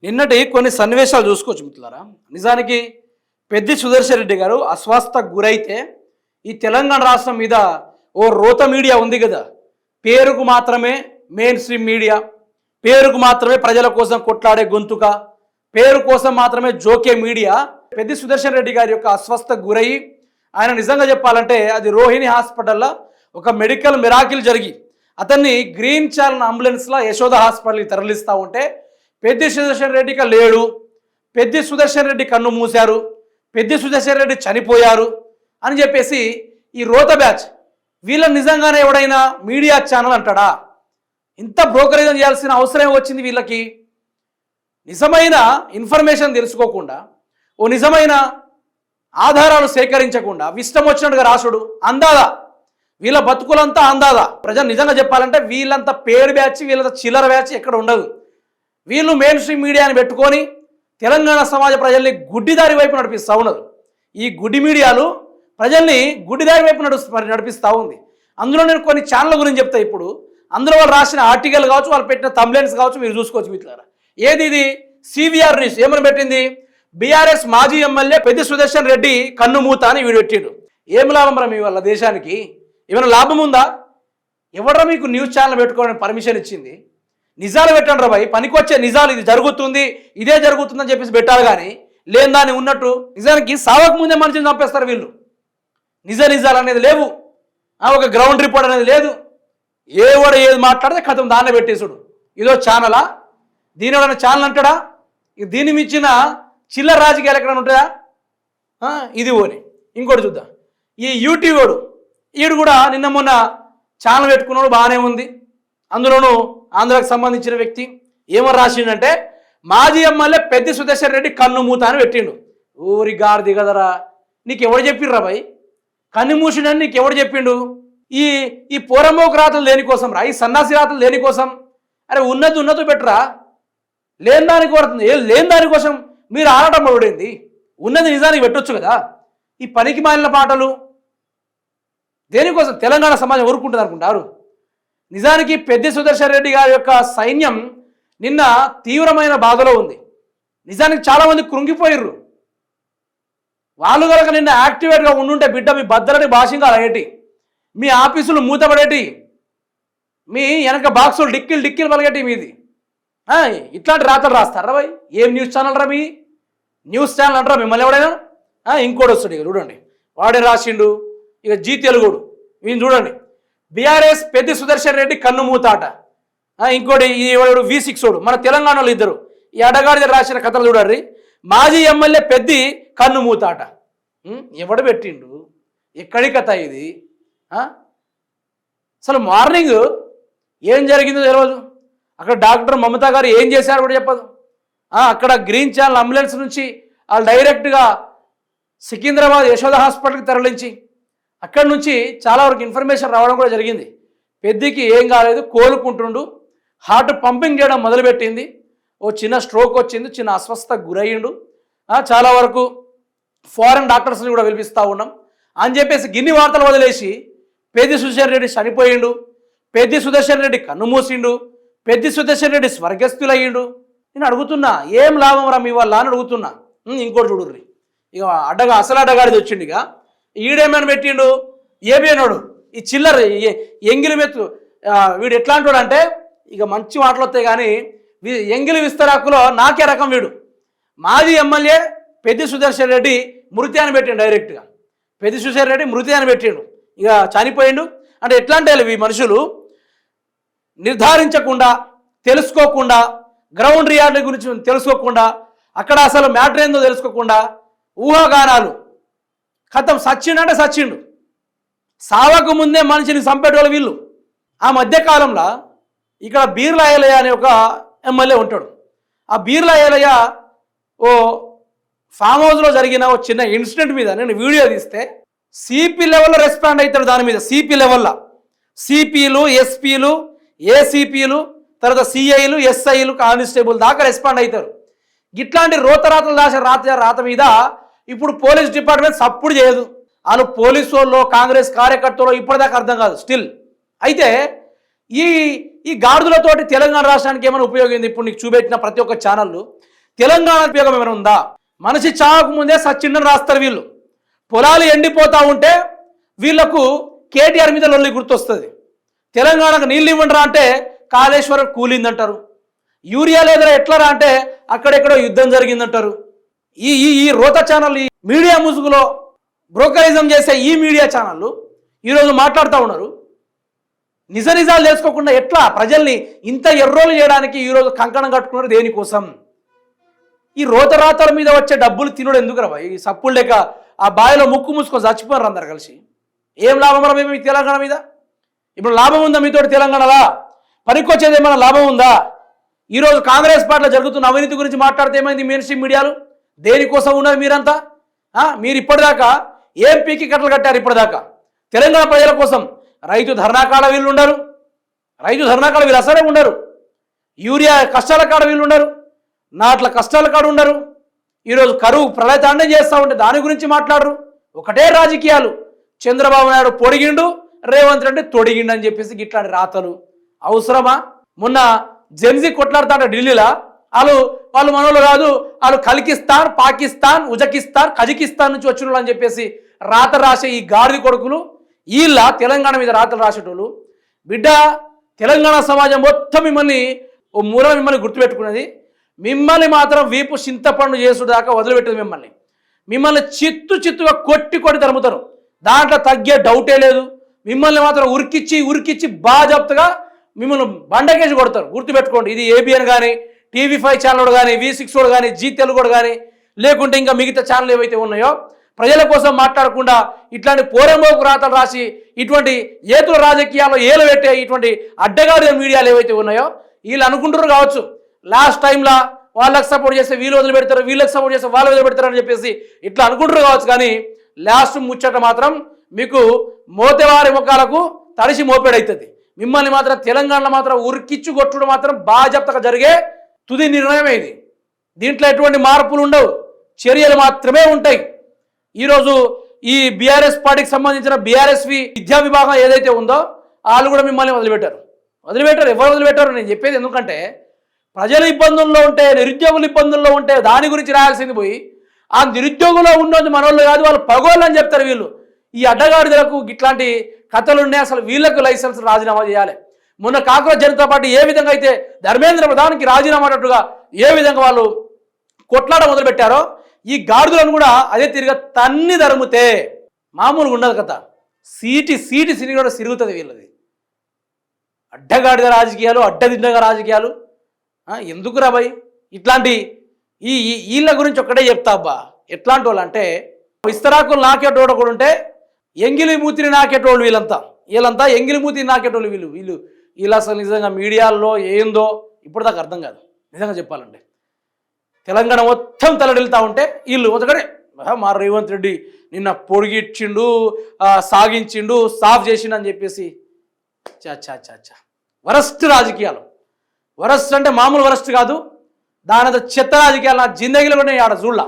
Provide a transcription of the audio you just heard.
నిన్నటి కొన్ని సన్నివేశాలు చూసుకోవచ్చు మిత్రులారా. నిజానికి పెద్ది సుదర్శన్ రెడ్డి గారు అస్వస్థకు గురైతే ఈ తెలంగాణ రాష్ట్రం మీద ఓ రోత మీడియా ఉంది కదా, పేరుకు మాత్రమే మెయిన్ స్ట్రీమ్ మీడియా, పేరుకు మాత్రమే ప్రజల కోసం కొట్లాడే గొంతుక, పేరు కోసం మాత్రమే జోకే మీడియా పెద్ది సుదర్శన్ రెడ్డి గారి యొక్క అస్వస్థకు గురయ్యి ఆయన నిజంగా చెప్పాలంటే అది రోహిణి హాస్పిటల్లో ఒక మెడికల్ మిరాకిల్ జరిగి అతన్ని గ్రీన్ ఛానల్ అంబులెన్స్లో యశోద హాస్పిటల్కి తరలిస్తూ ఉంటే పెద్ది సుదర్శన్ రెడ్డికి లేడు, పెద్ది సుదర్శన్ రెడ్డి కన్ను మూశారు, పెద్ది సుదర్శన్ రెడ్డి చనిపోయారు అని చెప్పేసి ఈ రోత బ్యాచ్ వీళ్ళ నిజంగానే ఎవడైనా మీడియా ఛానల్ అంటాడా? ఇంత బ్రోకరేజ్ చేయాల్సిన అవసరం వచ్చింది వీళ్ళకి? నిజమైన ఇన్ఫర్మేషన్ తెలుసుకోకుండా, ఓ నిజమైన ఆధారాలు సేకరించకుండా ఇష్టం వచ్చినట్టుగా రాసుడు అందాదా? వీళ్ళ బతుకులంతా అందాదా? ప్రజలు నిజంగా చెప్పాలంటే వీళ్ళంతా పేరు బ్యాచ్, వీళ్ళంతా చిల్లర బ్యాచ్ ఎక్కడ ఉండదు. వీళ్ళు మెయిన్ స్ట్రీమ్ మీడియాని పెట్టుకొని తెలంగాణ సమాజ ప్రజల్ని గుడ్డిదారి వైపు నడిపిస్తూ ఉన్నారు. ఈ గుడ్డి మీడియాలు ప్రజల్ని గుడ్డిదారి వైపు నడిపిస్తూ ఉంది. అందులో నేను కొన్ని ఛానళ్ళ గురించి చెప్తా. ఇప్పుడు అందులో వాళ్ళు రాసిన ఆర్టికల్ కావచ్చు, వాళ్ళు పెట్టిన థంబ్నెయిల్స్ కావచ్చు, మీరు చూసుకోవచ్చు మిత్రులారా. ఏది ఇది? సివిఆర్ న్యూస్ ఏమని పెట్టింది? బీఆర్ఎస్ మాజీ ఎమ్మెల్యే పెద్ది సుదర్శన్ రెడ్డి కన్ను మూత అని వీడు పెట్టిండు. ఏం లాభం రా మీ వల్ల దేశానికి? ఏమైనా లాభం ఉందా? ఎవడరా మీకు న్యూస్ ఛానల్ పెట్టుకోవడానికి పర్మిషన్ ఇచ్చింది? నిజాలు పెట్టండి రా భయ్, పనికొచ్చే నిజాలు, ఇది జరుగుతుంది ఇదే జరుగుతుందని చెప్పేసి పెట్టాలి. కానీ లేని దాన్ని ఉన్నట్టు నిజానికి సావక ముందే మనిషిని చంపేస్తారు వీళ్ళు. నిజాలు అనేది లేవు, ఒక గ్రౌండ్ రిపోర్ట్ అనేది లేదు. ఏవాడు ఏది మాట్లాడితే కథం దాన్నే పెట్టేసుడు. ఇదో ఛానలా? దీని ఎవరైనా ఛానల్ అంటాడా? దీన్ని మించిన చిల్లర రాజకీయాలు ఎక్కడైనా ఉంటాయా? ఇది ఓని. ఇంకోటి చూద్దాం. ఈ యూట్యూబ్ వాడు ఈడు కూడా నిన్న మొన్న ఛానల్ పెట్టుకున్నాడు, బాగానే ఉంది. అందులోనూ ఆంధ్రాకు సంబంధించిన వ్యక్తి ఏమో రాసిండంటే మాజీ ఎమ్మెల్యే పెద్ది సుదర్శన్ రెడ్డి కన్ను మూత అని పెట్టిండు. ఊరి గారిది కదరా, నీకు ఎవడు చెప్పిండ్రా భయ్? కన్ను మూసిండని నీకు ఎవడు చెప్పిండు? ఈ పోరమోకు రాతలు దేనికోసం రా? ఈ సన్నాసి రాతలు దేనికోసం? అరే ఉన్నది పెట్టురా, లేని దానికి పడుతుంది. లేని దానికోసం మీరు ఆడటం పడుడేంది? ఉన్నది నిజానికి పెట్టొచ్చు కదా. ఈ పనికి మాలిన పాటలు దేనికోసం? తెలంగాణ సమాజం ఊరుకుంటుంది అనుకుంటారు? నిజానికి పెద్ది సుదర్శన్ రెడ్డి గారి యొక్క సైన్యం నిన్న తీవ్రమైన బాధలో ఉంది. నిజానికి చాలామంది కృంగిపోయిర్రు. వాళ్ళు కనుక నిన్న యాక్టివేట్గా ఉండుంటే బిడ్డ మీ భద్రని భాషంగా అయ్యేటి, మీ ఆఫీసులు మూతపడేటి, మీ వెనక బాక్సులు డిక్కిలు పలిగేటి మీది. ఇట్లాంటి రాతలు రాస్తారా భయ్? ఏం న్యూస్ ఛానల్ రా మీ? న్యూస్ ఛానల్ అంటారా మిమ్మల్ని ఎవడైనా? ఇంకోటి వస్తాడు ఇక చూడండి, వాడే రాసిండు. ఇక జీ తెలుగుడు ఈయన చూడండి, బీఆర్ఎస్ పెద్ది సుదర్శన్ రెడ్డి కన్ను మూతాట. ఇంకోటి ఈ V6 మన తెలంగాణలో ఇద్దరు ఈ అడగాడి రాసిన కథలు చూడండి. మాజీ ఎమ్మెల్యే పెద్ది కన్ను మూతాట. ఎవడు పెట్టిండు? ఎక్కడి కథ ఇది? అసలు మార్నింగ్ ఏం జరిగిందో తెలియదు. అక్కడ డాక్టర్ మమతా గారు ఏం చేశారు కూడా చెప్పదు. అక్కడ గ్రీన్ ఛానల్ అంబులెన్స్ నుంచి వాళ్ళు డైరెక్ట్గా సికింద్రాబాద్ యశోద హాస్పిటల్కి తరలించి అక్కడి నుంచి చాలా వరకు ఇన్ఫర్మేషన్ రావడం కూడా జరిగింది. పెద్దికి ఏం కాలేదు, కోలుకుంటుండు, హార్ట్ పంపింగ్ చేయడం మొదలుపెట్టింది, ఓ చిన్న స్ట్రోక్ వచ్చింది, చిన్న అస్వస్థకు గురయ్యిండు, చాలా వరకు ఫారెన్ డాక్టర్స్ని కూడా పిలిపిస్తూ ఉన్నాం అని చెప్పేసి గిన్ని వార్తలు వదిలేసి పెద్ది సుదర్శన్ రెడ్డి చనిపోయిండు, పెద్ది సుదర్శన్ రెడ్డి కన్ను మూసిండు, పెద్ది సుదర్శన్ రెడ్డి స్వర్గస్థులయ్యిండు. నేను అడుగుతున్నా, ఏం లాభం రా మీ వల్ల అని అడుగుతున్నా. ఇంకోటి చూడుర్రి, ఇక అసలు అడ్డగాడిది వచ్చిండు. ఇక ఈడేమని పెట్టిండు? ఏబియనోడు ఈ చిల్లర ఎంగిలి మెత్తు వీడు ఎట్లాంటి అంటే ఇక మంచి మాటలు వస్తాయి కానీ ఎంగిలి విస్తరాకులో నాకే రకం వీడు. మాజీ ఎమ్మెల్యే పెద్ది సుదర్శన్ రెడ్డి మృతి అని పెట్టిండు, డైరెక్ట్గా పెద్ది సుదర్శన్ రెడ్డి మృతి అని పెట్టిండు. ఇక చనిపోయిండు అంటే ఎట్లాంటి ఈ మనుషులు నిర్ధారించకుండా, తెలుసుకోకుండా, గ్రౌండ్ రియాలిటీ గురించి తెలుసుకోకుండా, అక్కడ అసలు మ్యాటర్ ఏందో తెలుసుకోకుండా ఊహాగానాలు. కథం సచ్చిండు, సావకు ముందే మనిషిని చంపేటోళ్ళు వీళ్ళు. ఆ మధ్యకాలంలో ఇక్కడ బీర్లా ఏలయ్య అనే ఒక ఎమ్మెల్యే ఉంటాడు. ఆ బీర్లా ఏలయ్య ఓ ఫామ్ హౌస్లో జరిగిన ఓ చిన్న ఇన్సిడెంట్ మీద నేను వీడియో తీస్తే సిపి లెవెల్లో రెస్పాండ్ అవుతాడు. దాని మీద సిపి లెవెల్లో సిపిలు, ఎస్పీలు, ఏసీపీలు, తర్వాత సిఐలు, ఎస్ఐలు, కానిస్టేబుల్ దాకా రెస్పాండ్ అవుతారు. ఇట్లాంటి రోతరాతలు రాత మీద ఇప్పుడు పోలీస్ డిపార్ట్మెంట్ సప్పుడు చేయదు. వాళ్ళు పోలీసు వాళ్ళు, కాంగ్రెస్ కార్యకర్తలు ఇప్పటిదాకా అర్థం కాదు స్టిల్. అయితే ఈ గాడిదలతోటి తెలంగాణ రాష్ట్రానికి ఏమైనా ఉపయోగం? ఇప్పుడు నీకు చూపెట్టిన ప్రతి ఒక్క ఛానళ్ళు తెలంగాణ ఉపయోగం ఏమైనా ఉందా? మనిషి చావకు ముందే సచ్చిండని రాస్తారు వీళ్ళు. పొలాలు ఎండిపోతా ఉంటే వీళ్లకు కేటీఆర్ మీద లొల్లి గుర్తొస్తుంది. తెలంగాణకు నీళ్ళు ఇవ్వండిరా అంటే కాళేశ్వరం కూలిందంటారు. యూరియా లేదరా ఎట్లరా అంటే అక్కడెక్కడో యుద్ధం జరిగిందంటారు. ఈ ఈ రోత ఛానల్, ఈ మీడియా ముసుగులో బ్రోకరిజం చేసే ఈ మీడియా ఛానళ్ళు ఈరోజు మాట్లాడుతూ ఉన్నారు. నిజ నిజాలు తెలుసుకోకుండా ఎట్లా ప్రజల్ని ఇంత ఎర్రోలు చేయడానికి ఈరోజు కంకణం కట్టుకున్నారు. దేనికోసం? ఈ రోతరాతల మీద వచ్చే డబ్బులు తినడు ఎందుకు రా? ఈ సప్పులు లేక ఆ బావిలో ముక్కు మూసుకొని చచ్చిపోయారు అందరు కలిసి. ఏం లాభం రా మేము ఈ తెలంగాణ మీద? ఇప్పుడు లాభం ఉందా మీతో తెలంగాణలా? పనికొచ్చేది ఏమైనా లాభం ఉందా? ఈరోజు కాంగ్రెస్ పార్టీలో జరుగుతున్న అవినీతి గురించి మాట్లాడితే ఏమైంది? మెయిన్ స్ట్రీమ్ మీడియాలు దేనికోసం ఉన్నారు మీరంతా? మీరు ఇప్పటిదాకా ఏం పీకి కట్టలు కట్టారు? ఇప్పటిదాకా తెలంగాణ ప్రజల కోసం రైతు ధర్నాకాడ వీళ్ళు ఉండరు. రైతు ధర్నాకాడ వీళ్ళు అసలే ఉండరు. యూరియా కష్టాల కాడ వీళ్ళు ఉండరు. నాట్ల కష్టాల కాడ ఉండరు. ఈరోజు కరువు ప్రళయతాండం చేస్తూ ఉంటే దాని గురించి మాట్లాడరు. ఒకటే రాజకీయాలు. చంద్రబాబు నాయుడు పొడిగిండు, రేవంత్ రెడ్డి తొడిగిండు అని చెప్పేసి ఇట్లాంటి రాతలు అవసరమా? మొన్న జెన్జీ కొట్లాడుతాడ ఢిల్లీలో. వాళ్ళు మనోళ్ళు కాదు, వాళ్ళు కలికిస్తాన్, పాకిస్తాన్, ఉజకిస్తాన్, కజకిస్తాన్ నుంచి వచ్చిన వాళ్ళు అని చెప్పేసి రాత రాసే ఈ గాడిది కొడుకులు వీళ్ళ తెలంగాణ మీద రాతలు రాసేటోళ్ళు. బిడ్డ, తెలంగాణ సమాజం మొత్తం మిమ్మల్ని ఓ మూల మిమ్మల్ని గుర్తుపెట్టుకున్నది. మిమ్మల్ని మాత్రం వీపు చింతపండు చేసుడు దాకా వదిలిపెట్టదు. మిమ్మల్ని చిత్తుగా కొట్టి తరుముతారు. దాంట్లో తగ్గే డౌటే లేదు. మిమ్మల్ని మాత్రం ఉరికిచ్చి బాజాప్తగా మిమ్మల్ని బండకేసి కొడతారు. గుర్తుపెట్టుకోండి. ఇది ఏబిఎన్ కానీ, TV5 ఛానల్ కానీ, V6 కానీ, జీ తెలుగు కానీ, లేకుంటే ఇంకా మిగతా ఛానల్ ఏవైతే ఉన్నాయో ప్రజల కోసం మాట్లాడకుండా ఇట్లాంటి పోరంబోకు రాతలు రాసి ఇటువంటి ఏతుల రాజకీయాల్లో ఏలు పెట్టే ఇటువంటి అడ్డగాడి మీడియాలు ఏవైతే ఉన్నాయో వీళ్ళు అనుకుంటారు కావచ్చు లాస్ట్ టైంలో వాళ్ళకి సపోర్ట్ చేస్తే వీళ్ళు వదిలిపెడతారు, వీళ్ళకి సపోర్ట్ చేస్తే వాళ్ళు వదిలిపెడతారు అని చెప్పేసి ఇట్లా అనుకుంటారు కావచ్చు. కానీ లాస్ట్ ముచ్చట మాత్రం మీకు మోతేవారి ముఖాలకు తడిసి మోపేడవుతుంది. మిమ్మల్ని మాత్రం తెలంగాణలో మాత్రం ఉరికిచ్చు కొట్టుడు మాత్రం బాజప్తగా జరిగే తుది నిర్ణయం ఇది. దీంట్లో ఎటువంటి మార్పులు ఉండవు, చర్యలు మాత్రమే ఉంటాయి. ఈరోజు ఈ బీఆర్ఎస్ పార్టీకి సంబంధించిన బీఆర్ఎస్వి విద్యా విభాగం ఏదైతే ఉందో వాళ్ళు కూడా మిమ్మల్ని వదిలిపెట్టారు. ఎవరు వదిలిపెట్టారు నేను చెప్పేది. ఎందుకంటే ప్రజలు ఇబ్బందుల్లో ఉంటే, నిరుద్యోగులు ఇబ్బందుల్లో ఉంటే దాని గురించి రాయాల్సింది పోయి ఆ నిరుద్యోగులో ఉన్నది మనోళ్ళు కాదు, వాళ్ళు పగోళ్ళు అని చెప్తారు వీళ్ళు. ఈ అడ్డగాడిదలకు ఇట్లాంటి కథలు ఉన్నాయి. అసలు వీళ్ళకు లైసెన్స్ రాజీనామా చేయాలి. మొన్న కాంగ్రెస్ జనతా పార్టీ ఏ విధంగా అయితే ధర్మేంద్ర ప్రధానికి రాజీనామా అన్నట్టుగా ఏ విధంగా వాళ్ళు కొట్లాడ మొదలుపెట్టారో ఈ గాడిదలను కూడా అదే తిరిగి తన్ని ధరుముతే మామూలుగా ఉండదు కథ. సీటి సిని కూడా సిరుగుతుంది వీళ్ళది. అడ్డగాడిద రాజకీయాలు, అడ్డదిడ్డగా రాజకీయాలు ఎందుకు రాబాయి? ఇట్లాంటి వీళ్ళ గురించి ఒక్కటే చెప్తా అబ్బా. ఎట్లాంటి వాళ్ళు అంటే ఇస్తరాకులు నాకేటోడు కూడా ఉంటే ఎంగిలి మూతిని నాకేటోళ్ళు వీళ్ళంతా ఎంగిలి మూతిని నాకేటోళ్ళు వీళ్ళు అసలు నిజంగా మీడియాల్లో ఏందో ఇప్పటిదాకా అర్థం కాదు నిజంగా చెప్పాలంటే. తెలంగాణ మొత్తం తలడిల్తా ఉంటే వీళ్ళు ఒకటే మా రేవంత్ రెడ్డి నిన్న పొడిగిచ్చిండు, సాగించిండు, సాఫ్ చేసిండు అని చెప్పేసి చా వరస్ట్ రాజకీయాలు. వరస్ట్ అంటే మామూలు వరస్ట్ కాదు, దాని చెత్త రాజకీయాలు నా జిందగీలో కూడా నేను ఆడ చూడలా.